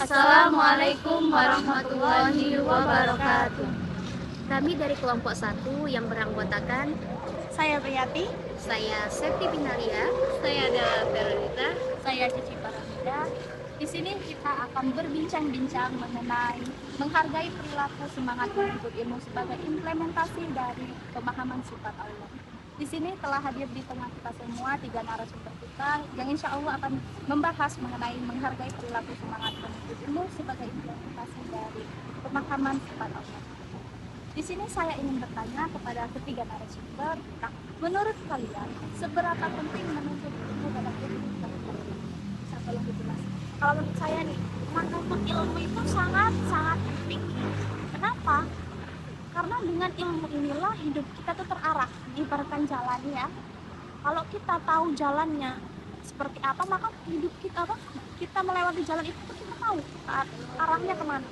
Assalamualaikum warahmatullahi wabarakatuh. Kami dari kelompok 1 yang beranggotakan Saya Priyati, saya Septi Pinalia, saya adalah Veronica. saya Cici Paramida. Di sini kita akan berbincang-bincang mengenai menghargai perilaku semangat menuntut ilmu sebagai implementasi dari pemahaman sifat Allah. Di sini telah hadir di tengah kita semua 3 narasumber kita yang insya Allah akan membahas mengenai menghargai perilaku semangat menuntut ilmu sebagai implementasi dari pemahaman sifat Allah. Di sini saya ingin bertanya kepada ketiga narasumber, menurut kalian seberapa penting menuntut ilmu dalam kehidupan kalian? Bisa tolong dijelaskan? Kalau menurut saya nih, menuntut ilmu itu sangat penting. Kenapa? Karena dengan ilmu inilah hidup kita tuh terarah, ibaratkan jalan ya. Kalau kita tahu jalannya seperti apa, maka hidup kita melewati jalan itu kita tahu arahnya kemana.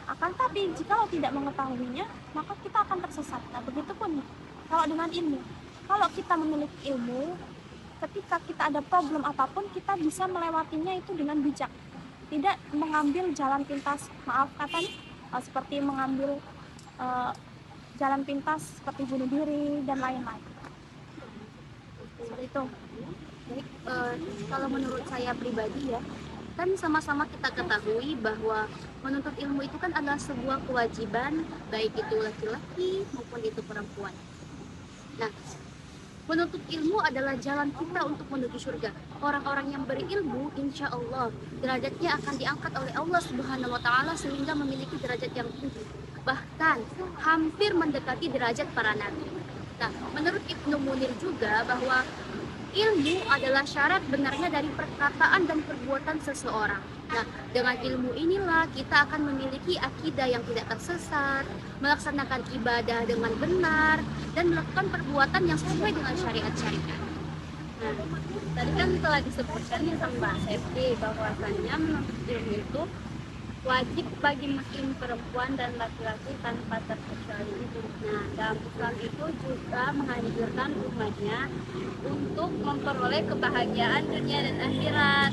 Akan tapi jika tidak mengetahuinya, maka kita akan tersesat. Nah, begitupun kalau dengan ilmu. Kalau kita memiliki ilmu, ketika kita ada problem apapun, kita bisa melewatinya itu dengan bijak. Tidak mengambil jalan pintas, maaf kata nih, seperti mengambil jalan pintas seperti bunuh diri dan lain-lain. Seperti itu. Baik, kalau menurut saya pribadi ya, kan sama-sama kita ketahui bahwa menuntut ilmu itu kan adalah sebuah kewajiban, baik itu laki-laki maupun itu perempuan. Nah, menuntut ilmu adalah jalan kita untuk menuju surga. Orang-orang yang berilmu, insya Allah derajatnya akan diangkat oleh Allah Subhanahu Wa Taala sehingga memiliki derajat yang tinggi, bahkan hampir mendekati derajat para nabi. Nah, menurut Ibnu Munir juga bahwa ilmu adalah syarat benarnya dari perkataan dan perbuatan seseorang. Nah, dengan ilmu inilah kita akan memiliki akidah yang tidak tersesat, melaksanakan ibadah dengan benar, dan melakukan perbuatan yang sesuai dengan syariat-syariat. Nah, tadi kan telah disebutkan ya sama Mbak Septi bahwasannya menuntut ilmu itu wajib bagi muslim perempuan dan laki-laki tanpa terkecuali. Nah, dalam Islam itu juga menganjurkan umatnya untuk memperoleh kebahagiaan dunia dan akhirat,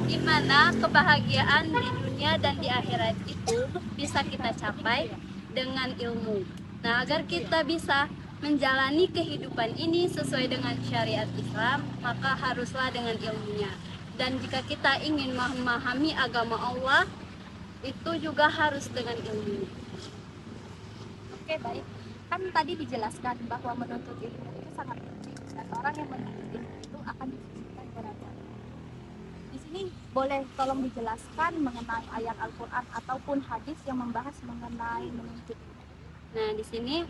di mana kebahagiaan di dunia dan di akhirat itu bisa kita capai dengan ilmu. Nah, agar kita bisa menjalani kehidupan ini sesuai dengan syariat Islam, maka haruslah dengan ilmunya. Dan jika kita ingin memahami agama Allah, itu juga harus dengan ilmu. Oke, baik. Kan tadi dijelaskan bahwa menuntut ilmu itu sangat penting dan orang yang menuntut ilmu itu akan ditinggikan derajat. Di sini boleh tolong dijelaskan mengenai ayat Al-Qur'an ataupun hadis yang membahas mengenai menuntut ilmu. Nah, di sini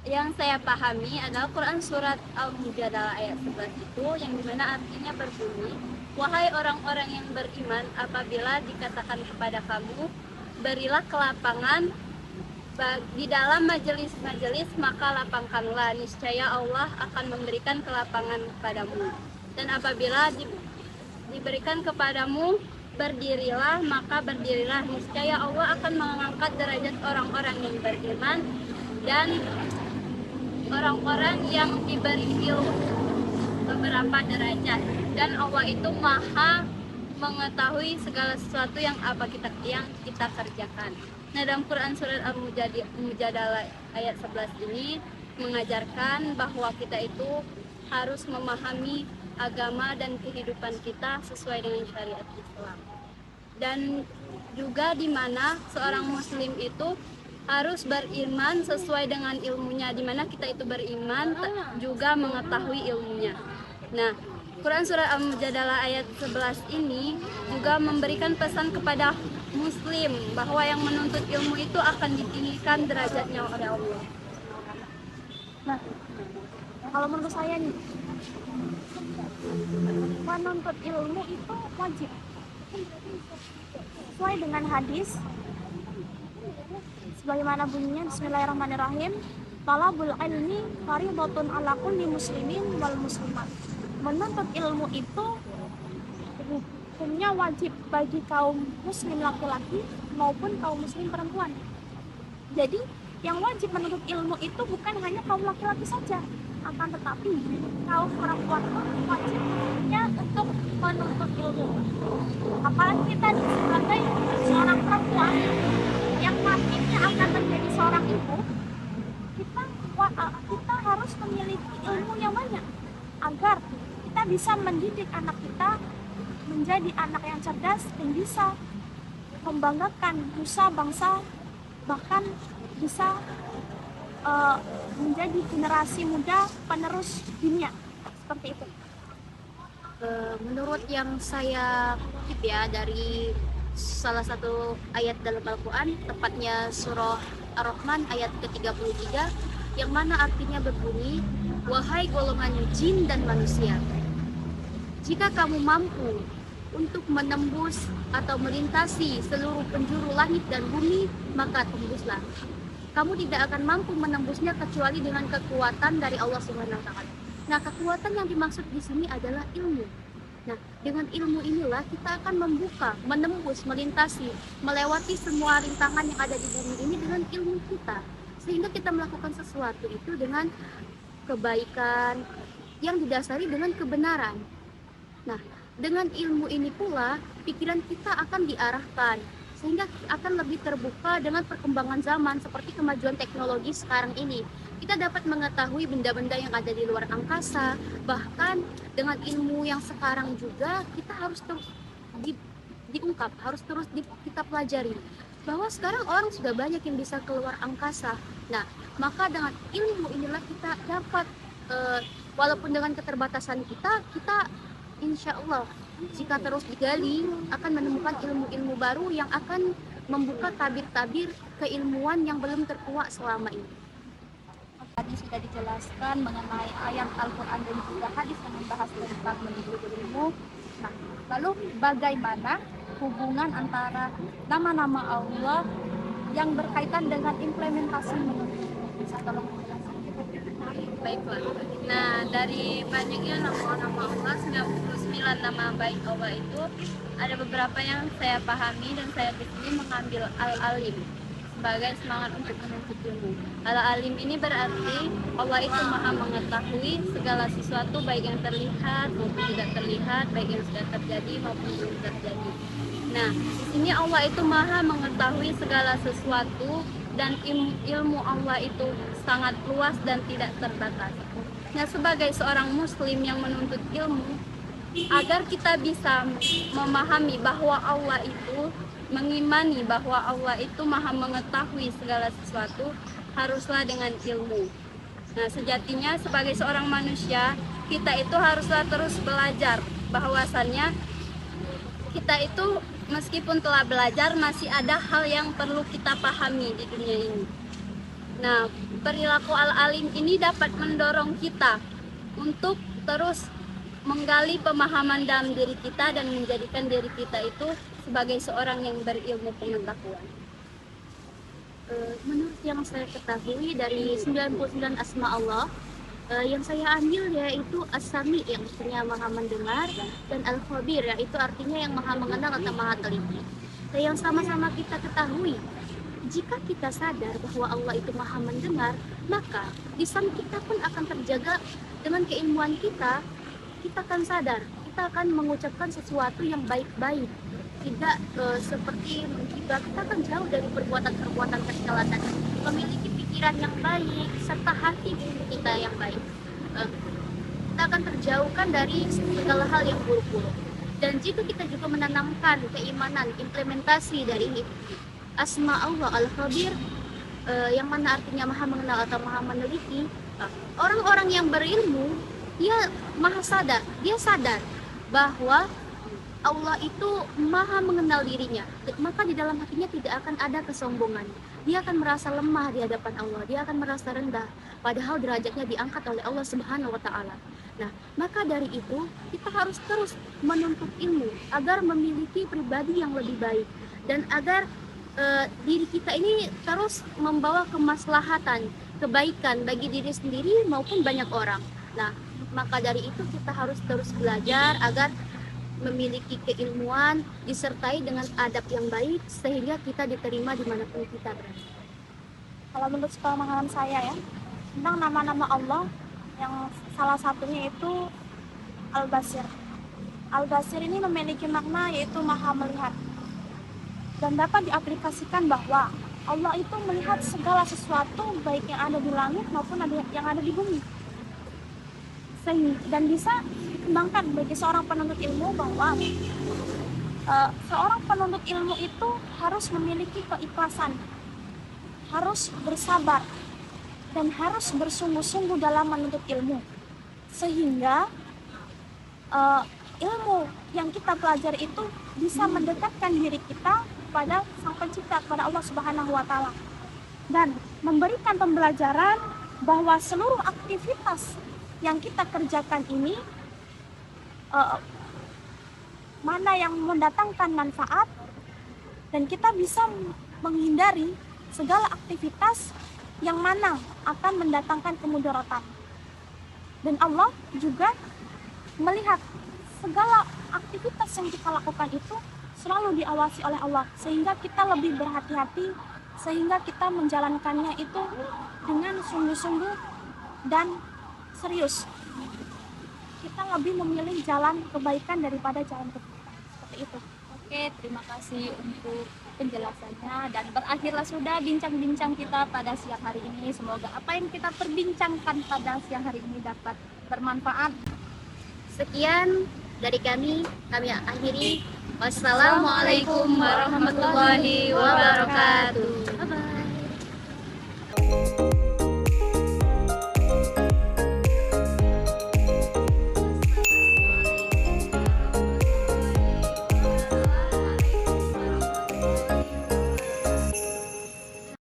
yang saya pahami adalah Quran surat Al-Mujadalah ayat 11 itu yang dimana artinya berbunyi, wahai orang-orang yang beriman, apabila dikatakan kepada kamu, berilah kelapangan di dalam majelis-majelis, maka lapangkanlah, niscaya Allah akan memberikan kelapangan kepadamu. Dan apabila diberikan kepadamu, berdirilah, maka berdirilah, niscaya Allah akan mengangkat derajat orang-orang yang beriman dan orang-orang yang diberi ilmu beberapa derajat. Dan Allah itu maha mengetahui segala sesuatu yang kita kerjakan. Nah, dalam Quran surat Al-Mujadalah ayat 11 ini mengajarkan bahwa kita itu harus memahami agama dan kehidupan kita sesuai dengan syariat Islam. Dan juga di mana seorang muslim itu harus beriman sesuai dengan ilmunya, di mana kita itu beriman juga mengetahui ilmunya. Nah, Quran surah Al-Mujadalah ayat 11 ini juga memberikan pesan kepada muslim bahwa yang menuntut ilmu itu akan ditinggikan derajatnya oleh Allah. Nah, kalau menurut saya nih, menuntut ilmu itu wajib sesuai dengan hadis sebagaimana bunyinya, Bismillahirrahmanirrahim, talabul ilmi fardhatun ala kulli muslimin wal muslimat. Menuntut ilmu itu hukumnya wajib bagi kaum muslim laki-laki maupun kaum muslim perempuan. Jadi yang wajib menuntut ilmu itu bukan hanya kaum laki-laki saja, Akan tetapi kaum perempuan pun wajibnya untuk menuntut ilmu. Apalagi kita sebagai seorang perempuan yang nantinya akan menjadi seorang ibu, kita harus memiliki ilmu yang banyak agar kita bisa mendidik anak kita menjadi anak yang cerdas dan bisa membanggakan nusa bangsa, bahkan bisa menjadi generasi muda penerus dunia, seperti itu. Menurut yang saya kutip ya dari salah satu ayat dalam Al-Quran, tepatnya surah Ar-Rahman ayat ke-33, yang mana artinya berbunyi, wahai golongan jin dan manusia, jika kamu mampu untuk menembus atau melintasi seluruh penjuru langit dan bumi, maka tembuslah. Kamu tidak akan mampu menembusnya kecuali dengan kekuatan dari Allah Subhanahu wa taala. Nah, kekuatan yang dimaksud di sini adalah ilmu. Nah, dengan ilmu inilah kita akan membuka, menembus, melintasi, melewati semua rintangan yang ada di bumi ini dengan ilmu kita. Sehingga kita melakukan sesuatu itu dengan kebaikan yang didasari dengan kebenaran. Nah, dengan ilmu ini pula pikiran kita akan diarahkan sehingga akan lebih terbuka dengan perkembangan zaman seperti kemajuan teknologi sekarang ini. Kita dapat mengetahui benda-benda yang ada di luar angkasa, bahkan dengan ilmu yang sekarang juga kita harus terus diungkap, harus terus kita pelajari bahwa sekarang orang sudah banyak yang bisa keluar angkasa. Nah, maka dengan ilmu inilah kita dapat walaupun dengan keterbatasan kita insya Allah jika terus digali akan menemukan ilmu-ilmu baru yang akan membuka tabir-tabir keilmuan yang belum terkuak selama ini. Tadi sudah dijelaskan mengenai ayat Al-Quran dan juga hadis yang membahas tentang menuntut ilmu. Nah, lalu bagaimana hubungan antara nama-nama Allah yang berkaitan dengan implementasi menuntut ilmu? Bisa tolong menjelaskan? Baiklah. Nah, dari banyaknya nama-nama Allah, 99 nama baik Allah itu, ada beberapa yang saya pahami dan saya di sini mengambil Al-Alim sebagai semangat untuk menuntut ilmu. Al-Alim ini berarti Allah itu maha mengetahui segala sesuatu, baik yang terlihat maupun tidak terlihat, baik yang sudah terjadi maupun belum terjadi. Nah, di sini Allah itu maha mengetahui segala sesuatu dan ilmu Allah itu sangat luas dan tidak terbatas. Nah, sebagai seorang muslim yang menuntut ilmu, agar kita bisa memahami bahwa Allah itu, mengimani bahwa Allah itu maha mengetahui segala sesuatu, haruslah dengan ilmu. Nah, sejatinya sebagai seorang manusia, kita itu haruslah terus belajar bahwasannya kita itu meskipun telah belajar masih ada hal yang perlu kita pahami di dunia ini. Nah, perilaku al-alim ini dapat mendorong kita untuk terus menggali pemahaman dalam diri kita dan menjadikan diri kita itu sebagai seorang yang berilmu pengetahuan. Menurut yang saya ketahui dari 99 asma Allah, yang saya ambil yaitu As-Sami yang artinya maha mendengar, dan Al-Khabir yaitu artinya yang maha mengenal atau maha teliti. Dan yang sama-sama kita ketahui, jika kita sadar bahwa Allah itu maha mendengar, maka lisan kita pun akan terjaga dengan keilmuan kita. Kita akan sadar, kita akan mengucapkan sesuatu yang baik-baik, tidak seperti menghibah. Kita akan jauh dari perbuatan-perbuatan kesalahan, memiliki pikiran yang baik serta hati kita yang baik. Kita akan terjauhkan dari segala hal yang buruk-buruk. Dan jika kita juga menanamkan keimanan, implementasi dari asma Allah Al-Khabir, yang mana artinya maha mengenal atau maha meneliti, orang-orang yang berilmu dia maha sadar, dia sadar bahwa Allah itu maha mengenal dirinya, maka di dalam hatinya tidak akan ada kesombongan. Dia akan merasa lemah di hadapan Allah, dia akan merasa rendah, padahal derajatnya diangkat oleh Allah Subhanahu wa taala. Nah, maka dari itu kita harus terus menuntut ilmu agar memiliki pribadi yang lebih baik dan agar diri kita ini terus membawa kemaslahatan, kebaikan bagi diri sendiri maupun banyak orang. Nah, maka dari itu kita harus terus belajar agar memiliki keilmuan disertai dengan adab yang baik sehingga kita diterima dimanapun kita berada. Kalau menurut pemahaman saya ya, tentang nama-nama Allah yang salah satunya itu Al-Basir. Al-Basir ini memiliki makna yaitu maha melihat, dan dapat diaplikasikan bahwa Allah itu melihat segala sesuatu baik yang ada di langit maupun yang ada di bumi. Dan bisa dikembangkan bagi seorang penuntut ilmu bahwa seorang penuntut ilmu itu harus memiliki keikhlasan, harus bersabar, dan harus bersungguh-sungguh dalam menuntut ilmu, sehingga ilmu yang kita pelajari itu bisa mendekatkan diri kita pada Sang Pencipta, kepada Allah Subhanahu wa Ta'ala, dan memberikan pembelajaran bahwa seluruh aktivitas yang kita kerjakan ini mana yang mendatangkan manfaat, dan kita bisa menghindari segala aktivitas yang mana akan mendatangkan kemudaratan. Dan Allah juga melihat segala aktivitas yang kita lakukan itu selalu diawasi oleh Allah, sehingga kita lebih berhati-hati, sehingga kita menjalankannya itu dengan sungguh-sungguh dan serius. Kita lebih memilih jalan kebaikan daripada jalan keburukan. Seperti itu. Oke, terima kasih untuk penjelasannya, dan berakhirlah sudah bincang-bincang kita pada siang hari ini. Semoga apa yang kita perbincangkan pada siang hari ini dapat bermanfaat. Sekian dari kami akhiri. Wassalamualaikum warahmatullahi wabarakatuh. Bye-bye.